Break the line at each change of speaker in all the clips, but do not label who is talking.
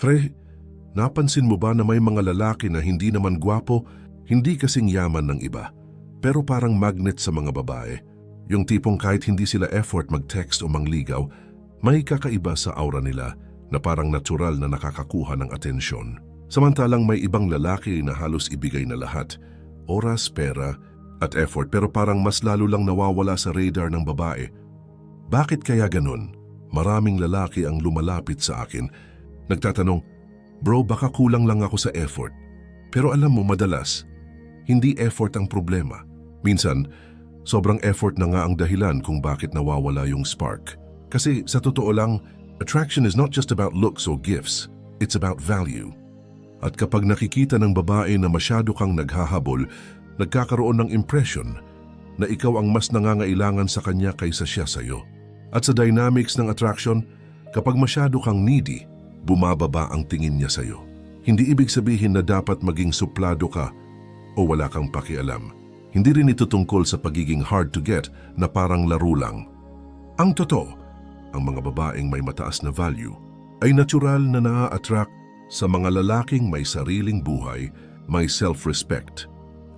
Pre, napansin mo ba na may mga lalaki na hindi naman gwapo, hindi kasing yaman ng iba, pero parang magnet sa mga babae? Yung tipong kahit hindi sila effort mag-text o mangligaw, may kakaiba sa aura nila na parang natural na nakakakuha ng atensyon. Samantalang may ibang lalaki na halos ibigay na lahat, oras, pera, at effort, pero parang mas lalo lang nawawala sa radar ng babae. Bakit kaya ganun? Maraming lalaki ang lumalapit sa akin. Nagtatanong, bro, baka kulang lang ako sa effort. Pero alam mo, madalas, hindi effort ang problema. Minsan, sobrang effort na nga ang dahilan kung bakit nawawala yung spark. Kasi sa totoo lang, attraction is not just about looks or gifts. It's about value. At kapag nakikita ng babae na masyado kang naghahabol, nagkakaroon ng impression na ikaw ang mas nangangailangan sa kanya kaysa siya sa'yo. At sa dynamics ng attraction, kapag masyado kang needy, bumababa ang tingin niya sa'yo. Hindi ibig sabihin na dapat maging suplado ka o wala kang pakialam. Hindi rin ito tungkol sa pagiging hard to get na parang laro lang. Ang totoo, ang mga babaeng may mataas na value ay natural na naa-attract sa mga lalaking may sariling buhay, may self-respect,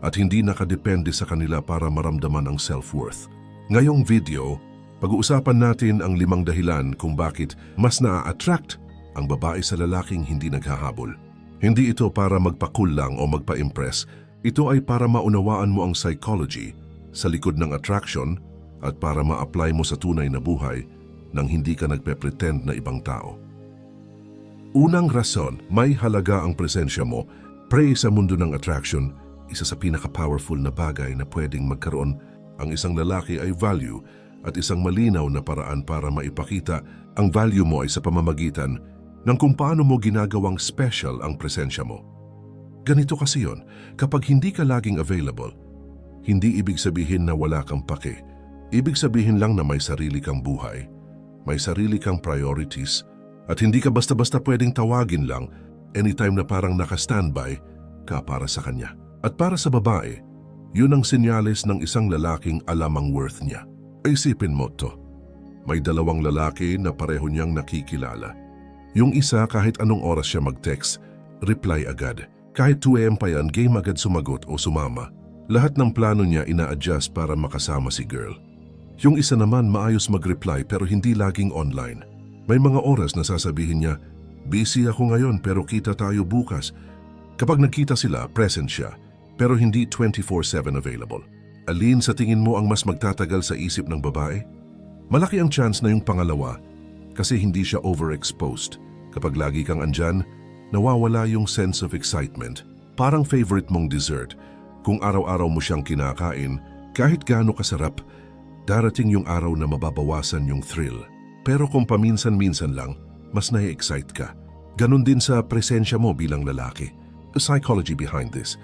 at hindi nakadepende sa kanila para maramdaman ang self-worth. Ngayong video, pag-uusapan natin ang 5 dahilan kung bakit mas naa-attract ang babae sa lalaking hindi naghahabol. Hindi ito para magpa-cool lang o magpa-impress. Ito ay para maunawaan mo ang psychology sa likod ng attraction at para ma-apply mo sa tunay na buhay nang hindi ka nagpe-pretend na ibang tao. Unang rason, may halaga ang presensya mo. Pre, sa mundo ng attraction, isa sa pinaka-powerful na bagay na pwedeng magkaroon ang isang lalaki ay value at isang malinaw na paraan para maipakita ang value mo ay sa pamamagitan ng kung paano mo ginagawang special ang presensya mo. Ganito kasi yon, kapag hindi ka laging available, hindi ibig sabihin na wala kang pake. Ibig sabihin lang na may sarili kang buhay, may sarili kang priorities, at hindi ka basta-basta pwedeng tawagin lang anytime na parang naka-standby ka para sa kanya. At para sa babae, yun ang senyales ng isang lalaking alam ang worth niya. Isipin mo to, may 2 lalaki na pareho niyang nakikilala. Yung isa kahit anong oras siya mag-text, reply agad. Kahit 2 AM pa yan, game agad sumagot o sumama. Lahat ng plano niya ina-adjust para makasama si girl. Yung isa naman maayos mag-reply pero hindi laging online. May mga oras na sasabihin niya, busy ako ngayon pero kita tayo bukas. Kapag nagkita sila, present siya, pero hindi 24/7 available. Alin sa tingin mo ang mas magtatagal sa isip ng babae? Malaki ang chance na yung pangalawa kasi hindi siya overexposed. Kapag lagi kang andyan, nawawala yung sense of excitement. Parang favorite mong dessert. Kung araw-araw mo siyang kinakain, kahit gaano kasarap, darating yung araw na mababawasan yung thrill. Pero kung paminsan-minsan lang, mas nai-excite ka. Ganon din sa presensya mo bilang lalaki. The psychology behind this.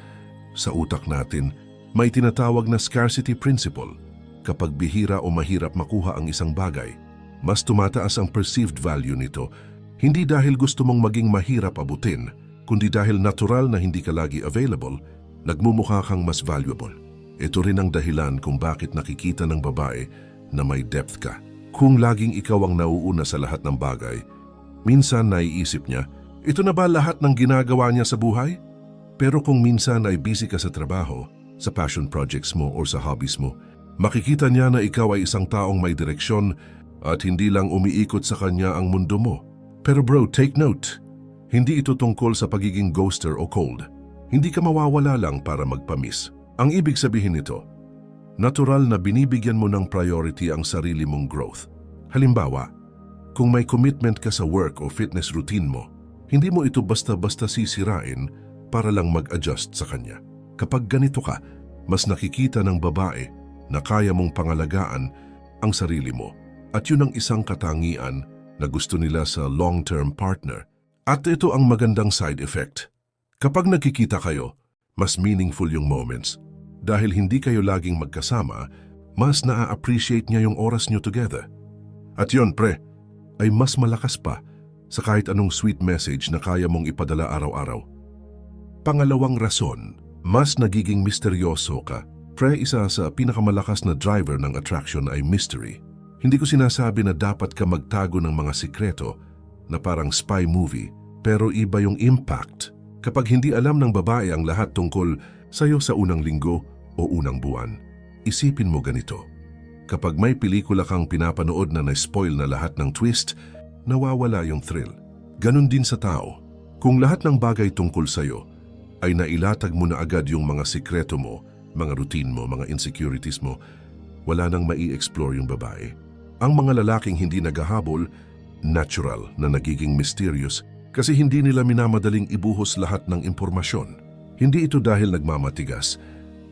Sa utak natin, may tinatawag na scarcity principle. Kapag bihira o mahirap makuha ang isang bagay, mas tumataas ang perceived value nito. Hindi dahil gusto mong maging mahirap abutin, kundi dahil natural na hindi ka lagi available, nagmumukha kang mas valuable. Ito rin ang dahilan kung bakit nakikita ng babae na may depth ka. Kung laging ikaw ang nauuna sa lahat ng bagay, minsan naiisip niya, ito na ba lahat ng ginagawa niya sa buhay? Pero kung minsan ay busy ka sa trabaho, sa passion projects mo o sa hobbies mo, makikita niya na ikaw ay isang taong may direksyon at hindi lang umiikot sa kanya ang mundo mo. Pero bro, take note, hindi ito tungkol sa pagiging ghoster o cold. Hindi ka mawawala lang para magpa-miss. Ang ibig sabihin nito, natural na binibigyan mo ng priority ang sarili mong growth. Halimbawa, kung may commitment ka sa work o fitness routine mo, hindi mo ito basta-basta sisirain para lang mag-adjust sa kanya. Kapag ganito ka, mas nakikita ng babae na kaya mong pangalagaan ang sarili mo. At yun ang isang katangian na gusto nila sa long-term partner. At ito ang magandang side effect. Kapag nagkikita kayo, mas meaningful yung moments. Dahil hindi kayo laging magkasama, mas na-appreciate niya yung oras niyo together. At yun, pre, ay mas malakas pa sa kahit anong sweet message na kaya mong ipadala araw-araw. Pangalawang rason, mas nagiging misteryoso ka. Pre, isa sa pinakamalakas na driver ng attraction ay mystery. Hindi ko sinasabi na dapat ka magtago ng mga sikreto na parang spy movie. pero iba yung impact kapag hindi alam ng babae ang lahat tungkol sa'yo sa unang linggo o unang buwan. Isipin mo ganito. Kapag may pelikula kang pinapanood na na-spoil na lahat ng twist, nawawala yung thrill. Ganon din sa tao. Kung lahat ng bagay tungkol sa'yo ay nailatag mo na agad yung mga sikreto mo, mga routine mo, mga insecurities mo, wala nang mai-explore yung babae. Ang mga lalaking hindi naghahabol, natural na nagiging mysterious kasi hindi nila minamadaling ibuhos lahat ng impormasyon. Hindi ito dahil nagmamatigas,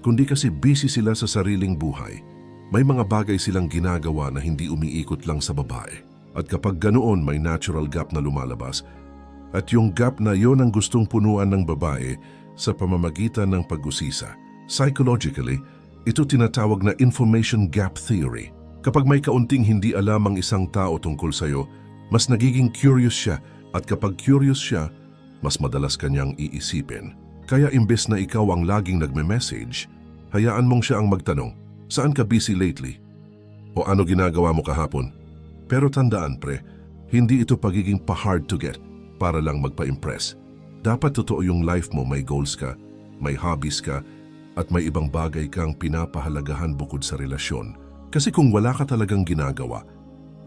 kundi kasi busy sila sa sariling buhay. May mga bagay silang ginagawa na hindi umiikot lang sa babae. At kapag ganoon may natural gap na lumalabas, at yung gap na yon ang gustong punuan ng babae sa pamamagitan ng pag-usisa. Psychologically, ito tinatawag na information gap theory. Kapag may kaunting hindi alam ang isang tao tungkol sa'yo, mas nagiging curious siya at kapag curious siya, mas madalas kanyang iisipin. Kaya imbes na ikaw ang laging nagme-message, hayaan mong siya ang magtanong, saan ka busy lately? O ano ginagawa mo kahapon? Pero tandaan pre, hindi ito pagiging pa-hard to get para lang magpa-impress. Dapat totoo yung life mo, may goals ka, may hobbies ka, at may ibang bagay kang pinapahalagahan bukod sa relasyon. Kasi kung wala ka talagang ginagawa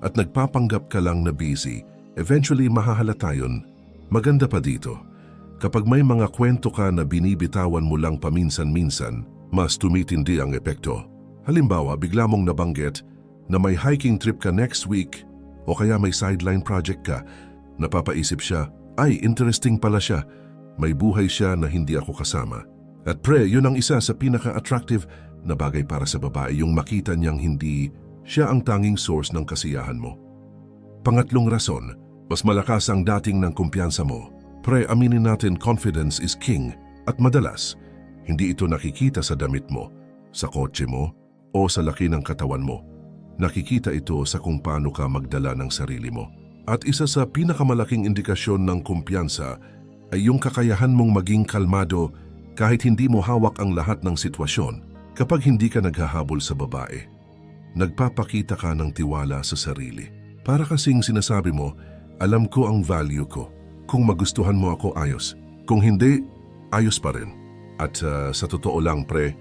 at nagpapanggap ka lang na busy, eventually mahahalata yun. Maganda pa dito, kapag may mga kwento ka na binibitawan mo lang paminsan-minsan, mas tumitindi ang epekto. Halimbawa, bigla mong nabanggit na may hiking trip ka next week o kaya may sideline project ka, napapaisip siya, ay interesting pala siya, may buhay siya na hindi ako kasama. At pre, yun ang isa sa pinaka-attractive na bagay para sa babae, yung makita niyang hindi siya ang tanging source ng kasiyahan mo. Pangatlong rason, mas malakas ang dating ng kumpiyansa mo. Pre, aminin natin confidence is king at madalas, hindi ito nakikita sa damit mo, sa kotse mo, o sa laki ng katawan mo. Nakikita ito sa kung paano ka magdala ng sarili mo. At isa sa pinakamalaking indikasyon ng kumpiyansa ay yung kakayahan mong maging kalmado kahit hindi mo hawak ang lahat ng sitwasyon. Kapag hindi ka naghahabol sa babae, nagpapakita ka ng tiwala sa sarili. Para kasing sinasabi mo, alam ko ang value ko. Kung magustuhan mo ako, ayos. Kung hindi, ayos pa rin. At sa totoo lang pre,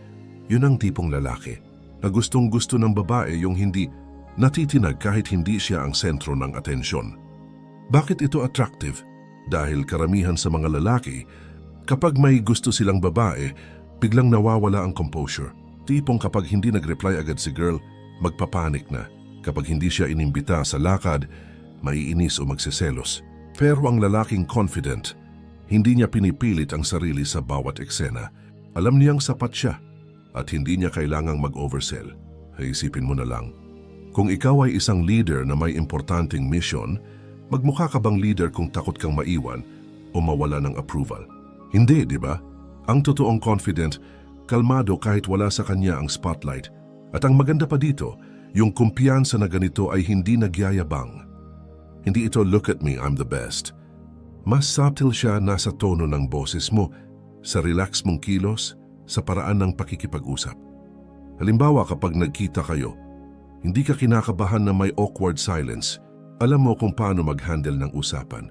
yun ang tipong lalaki na gustong-gusto ng babae yung hindi natitinag kahit hindi siya ang sentro ng atensyon. Bakit ito attractive? Dahil karamihan sa mga lalaki, kapag may gusto silang babae, biglang nawawala ang composure. Tipong kapag hindi nag-reply agad si girl, magpapanik na. Kapag hindi siya inimbita sa lakad, maiinis o magseselos. Pero ang lalaking confident, hindi niya pinipilit ang sarili sa bawat eksena. Alam niyang sapat siya at hindi niya kailangang mag-oversell. Isipin mo na lang, kung ikaw ay isang leader na may importanteng mission, magmukha ka bang leader kung takot kang maiwan o mawala ng approval? Hindi, di ba? Ang totoong confident, kalmado kahit wala sa kanya ang spotlight. At ang maganda pa dito, yung kumpiyansa na ganito ay hindi nagyayabang. Hindi ito look at me, I'm the best. Mas subtle siya nasa tono ng boses mo, sa relax mong kilos, sa paraan ng pakikipag-usap. Halimbawa kapag nagkita kayo, hindi ka kinakabahan na may awkward silence. Alam mo kung paano mag-handle ng usapan.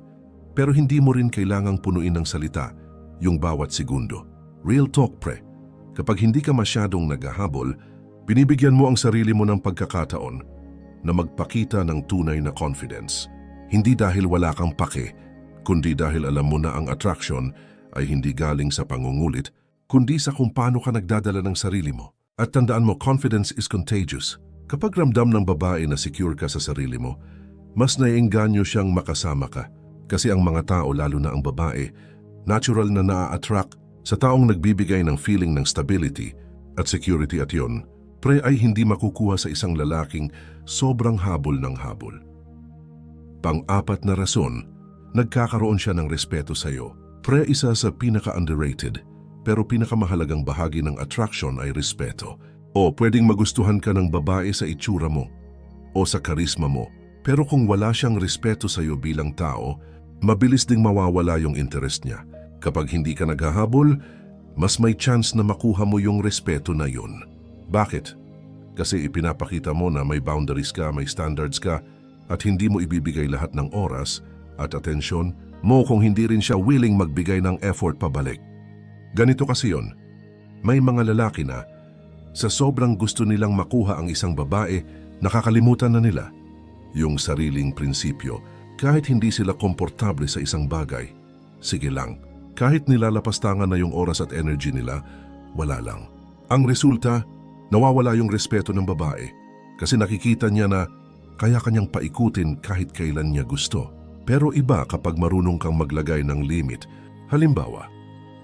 Pero hindi mo rin kailangang punuin ng salita yung bawat segundo. Real talk pre. Kapag hindi ka masyadong naghahabol, binibigyan mo ang sarili mo ng pagkakataon na magpakita ng tunay na confidence. Hindi dahil wala kang pake, kundi dahil alam mo na ang attraction ay hindi galing sa pangungulit, kundi sa kung paano ka nagdadala ng sarili mo. At tandaan mo, confidence is contagious. Kapag ramdam ng babae na secure ka sa sarili mo, mas naiengganyo siyang makasama ka. Kasi ang mga tao, lalo na ang babae, natural na naa-attract sa taong nagbibigay ng feeling ng stability at security at yon, pre ay hindi makukuha sa isang lalaking sobrang habol ng habol. Pang-apat na rason, nagkakaroon siya ng respeto sa iyo. Pre, isa sa pinaka-underrated pero pinakamahalagang bahagi ng attraction ay respeto. O pwedeng magustuhan ka ng babae sa itsura mo o sa karisma mo, pero kung wala siyang respeto sa iyo bilang tao, mabilis ding mawawala yung interest niya. Kapag hindi ka naghahabol, mas may chance na makuha mo yung respeto na yun. Bakit? Kasi ipinapakita mo na may boundaries ka, may standards ka, at hindi mo ibibigay lahat ng oras at atensyon mo kung hindi rin siya willing magbigay ng effort pabalik. Ganito kasi yon. May mga lalaki na sa sobrang gusto nilang makuha ang isang babae, nakakalimutan na nila yung sariling prinsipyo. Kahit hindi sila komportable sa isang bagay, sige lang. Kahit nilalapastangan na yung oras at energy nila, wala lang. Ang resulta, nawawala yung respeto ng babae kasi nakikita niya na kaya kanyang paikutin kahit kailan niya gusto. Pero iba kapag marunong kang maglagay ng limit. Halimbawa,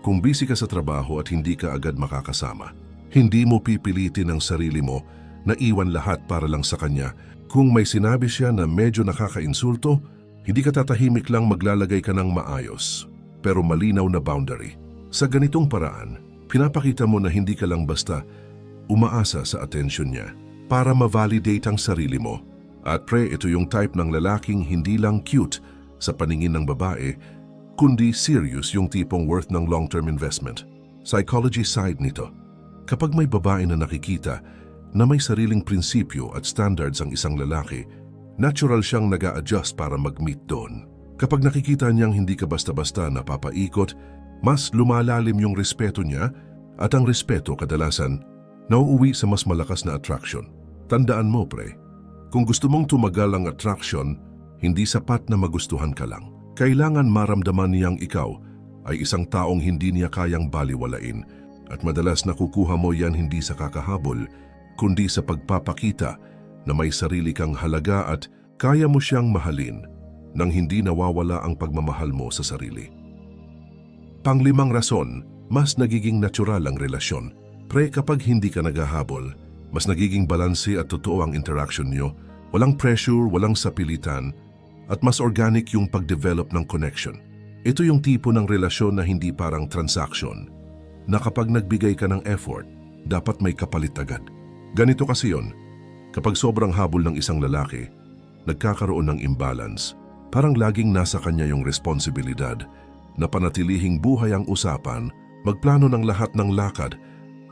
kung busy ka sa trabaho at hindi ka agad makakasama, hindi mo pipilitin ang sarili mo na iwan lahat para lang sa kanya. Kung may sinabi siya na medyo nakakainsulto, hindi ka tatahimik lang maglalagay ka ng maayos, pero malinaw na boundary. Sa ganitong paraan, pinapakita mo na hindi ka lang basta umaasa sa atensyon niya para ma-validate ang sarili mo. At pre, ito yung type ng lalaking hindi lang cute sa paningin ng babae, kundi serious yung tipong worth ng long-term investment. Psychology side nito. Kapag may babae na nakikita na may sariling prinsipyo at standards ang isang lalaki, natural siyang nag-a-adjust para mag-meet doon. Kapag nakikita niyang hindi ka basta-basta napapaikot, mas lumalalim yung respeto niya at ang respeto kadalasan nauuwi sa mas malakas na attraction. Tandaan mo pre, kung gusto mong tumagal ang attraction, hindi sapat na magustuhan ka lang. Kailangan maramdaman niyang ikaw ay isang taong hindi niya kayang baliwalain at madalas nakukuha mo yan hindi sa kakahabol, kundi sa pagpapakita na may sarili kang halaga at kaya mo siyang mahalin nang hindi nawawala ang pagmamahal mo sa sarili. Panglimang rason, mas nagiging natural ang relasyon. Pre, kapag hindi ka naghahabol, mas nagiging balanse at totoo ang interaction niyo. Walang pressure, walang sapilitan, at mas organic yung pag-develop ng connection. Ito yung tipo ng relasyon na hindi parang transaction, na kapag nagbigay ka ng effort, dapat may kapalit agad. Ganito kasi yon, kapag sobrang habol ng isang lalaki, nagkakaroon ng imbalance. Parang laging nasa kanya yung responsibilidad na panatilihing buhay ang usapan, magplano ng lahat ng lakad,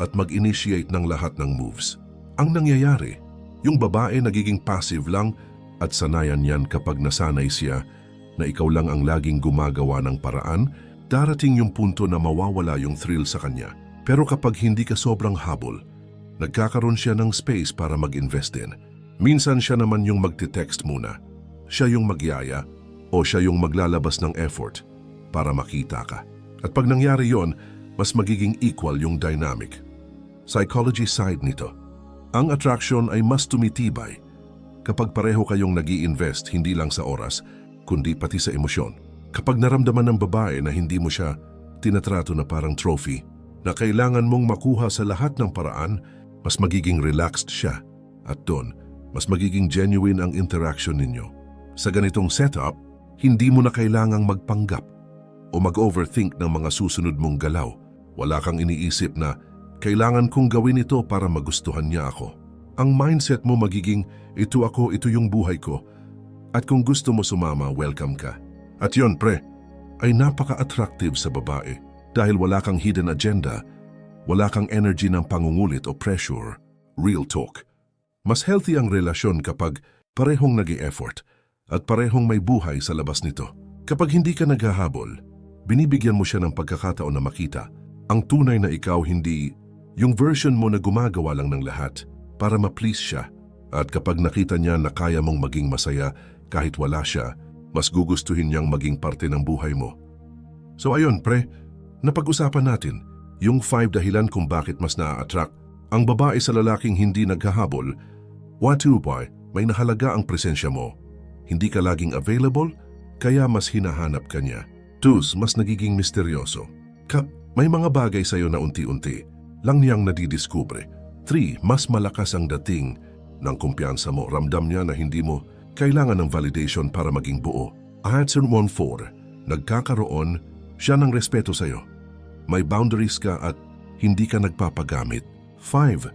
at mag-initiate ng lahat ng moves. Ang nangyayari, yung babae nagiging passive lang at sanayan yan kapag nasanay siya na ikaw lang ang laging gumagawa ng paraan, darating yung punto na mawawala yung thrill sa kanya. Pero kapag hindi ka sobrang habol, nagkakaroon siya ng space para mag-invest din. Minsan siya naman yung magte-text muna. Siya yung magyaya o siya yung maglalabas ng effort para makita ka. At pag nangyari yon, mas magiging equal yung dynamic. Psychology side nito. Ang attraction ay mas tumitibay kapag pareho kayong nag-i-invest hindi lang sa oras, kundi pati sa emosyon. Kapag naramdaman ng babae na hindi mo siya tinatrato na parang trophy, na kailangan mong makuha sa lahat ng paraan, mas magiging relaxed siya. At doon, mas magiging genuine ang interaction ninyo. Sa ganitong setup, hindi mo na kailangang magpanggap o mag-overthink ng mga susunod mong galaw. Wala kang iniisip na, kailangan kong gawin ito para magustuhan niya ako. Ang mindset mo magiging, ito ako, ito yung buhay ko. At kung gusto mo sumama, welcome ka. At yon pre, ay napaka-attractive sa babae dahil wala kang hidden agenda, wala kang energy ng pangungulit o pressure. Real talk. Mas healthy ang relasyon kapag parehong nag-i-effort at parehong may buhay sa labas nito. Kapag hindi ka naghahabol, binibigyan mo siya ng pagkakataon na makita ang tunay na ikaw, hindi yung version mo na gumagawa lang ng lahat para ma-please siya. At kapag nakita niya na kaya mong maging masaya kahit wala siya, mas gugustuhin niyang maging parte ng buhay mo. So ayun pre, napag-usapan natin yung 5 dahilan kung bakit mas na-attract ang babae sa lalaking hindi naghahabol. 1, 2, may nahalaga ang presensya mo. Hindi ka laging available, kaya mas hinahanap ka niya. 2, mas nagiging misteryoso. May mga bagay sa'yo na unti-unti lang niyang nadidiskubre. 3, mas malakas ang dating ng kumpiyansa mo. Ramdam niya na hindi mo kailangan ng validation para maging buo. At 4, nagkakaroon siya ng respeto sa'yo. May boundaries ka at hindi ka nagpapagamit. 5,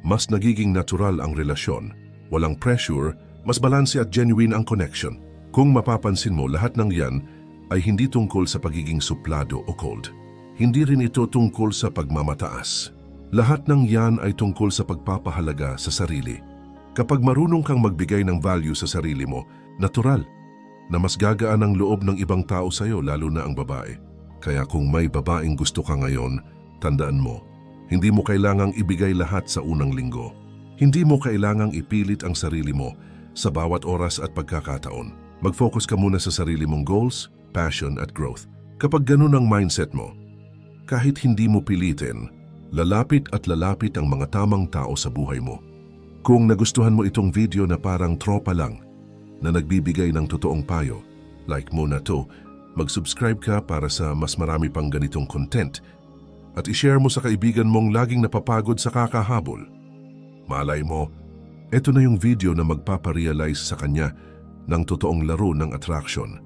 mas nagiging natural ang relasyon. Walang pressure, mas balanse at genuine ang connection. Kung mapapansin mo, lahat ng yan ay hindi tungkol sa pagiging suplado o cold. Hindi rin ito tungkol sa pagmamataas. Lahat ng yan ay tungkol sa pagpapahalaga sa sarili. Kapag marunong kang magbigay ng value sa sarili mo, natural na mas gagaan ang loob ng ibang tao sa'yo, lalo na ang babae. Kaya kung may babaeng gusto ka ngayon, tandaan mo, hindi mo kailangang ibigay lahat sa unang linggo. Hindi mo kailangang ipilit ang sarili mo sa bawat oras at pagkakataon. Mag-focus ka muna sa sarili mong goals, passion at growth. Kapag ganun ang mindset mo, kahit hindi mo pilitin, lalapit at lalapit ang mga tamang tao sa buhay mo. Kung nagustuhan mo itong video na parang tropa lang na nagbibigay ng totoong payo, like mo na to, mag-subscribe ka para sa mas marami pang ganitong content at i-share mo sa kaibigan mong laging napapagod sa kakahabol. Malay mo, ito na yung video na magpaparealize sa kanya ng totoong laro ng attraction.